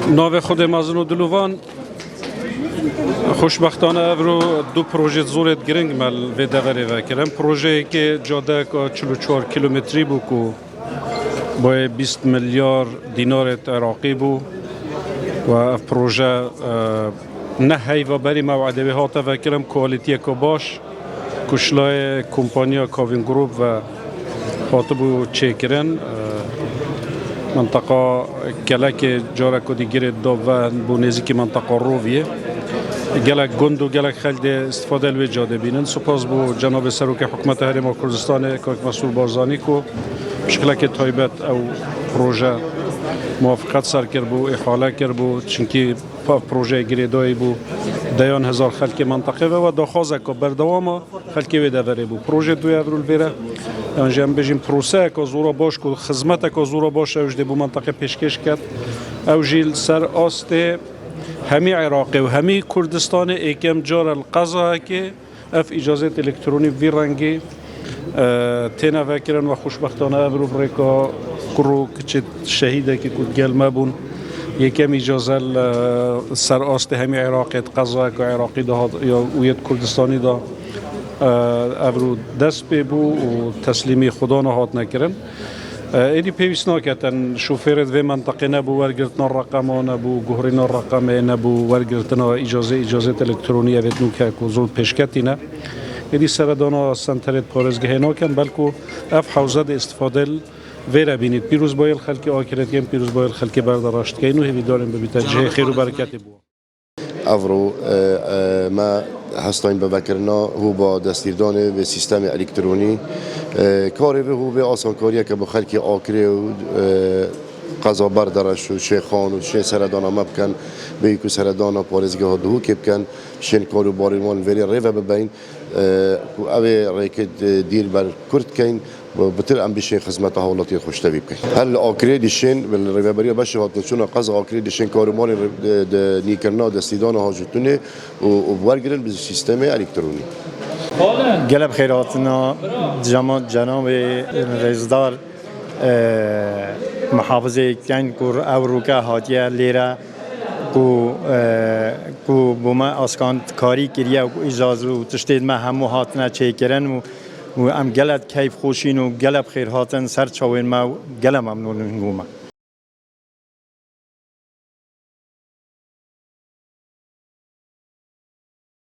ناو خود مازن و دلوان خوشبختانه افرو دو پروژه زورت گرنگ مل و دوره و کرم پروژه که جاده که 44 کیلومتری بو که با 20 میلیارد دینار عراقی بو و پروژه نه هی و بری موعده به هاته و کرم کوالیتی که باش کشلای کمپانیا کاوین گروپ و هاته بو چه کرن منطقه گلک جاره کدی گرد دو و بو نزدیک منطقه رویه گلک گند و گلک خلد استفاده لوی جاده بینن سپاس بو جناب سروک حکومت هرم کردستان که مسئول بارزانی کو بشکل که تایبت او پروژه موافقت سر کرد بو اخاله کرد بو چونکی پروژه گریدایی بو دیان هزار خلک منطقه و داخوازه که بردوام خلکی و دوره بو پروژه دوی ادرول بیره انجام بجیم پروسه که زورا باش که خدمت که زورا باش اوج دی بو منطقه پیشکش کرد او جیل سر آست همی عراقی و همی کردستان ایکم جار القضا که اف اجازه الکترونی وی رنگی تینا وکرن و خوشبختانه ابرو بریکا کرو که شهیده که کد گل مبون یکم اجازه سر آست همی عراقی قضا که عراقی دا یا ویت کردستانی دا ابرو دست ببو و تسلیمی خدا نهاد نکرن ایدی پیوست ناکتن شوفرت و منطقه نبو ورگرتنا رقم نبو گهرنا رقم نبو ورگرتنا اجازه الکترونیه و نوکه که زود پیشکتی نه ایدی سردانا سنترت پارزگه ناکن بلکو اف حوزه استفاده ویره بینید پیروز باید خلک آکرتی هم پیروز باید خلک برداشت که اینو هیوی داریم ببیت جه خیر و برکتی بو افرو ما هستیم بفکرنا هو با دستیردان و سیستم الکترونی کاری به هو به آسانکاریه که با خلک آکری و قضا بردارش و شیخان و شی سردانا مبکن به یکو سردانا پارزگاه ها دهو که بکن شین کارو باریمان وری ریوه ببین اوه ریکت دیر بر کرد کن بطر ام بشین خدمت حوالاتی خوشتوی بکن هل آکری دیشین بالریوبری باشه هات نشون قضا آکری دیشین کارمان نیکرنا دستیدان هاجتونه و ورگرن به سیستم الکترونی گلب خیراتنا جناب رئیسدار محافظه کن کور او روکه هاتیه لیره کو بوما اسکان کاری کریه و اجازه و تشتید ما همو هاتنا چه کرن و ام گلت کیف خوشین و گلب خیر هاتن سر چاوین ما گلم ممنون گوما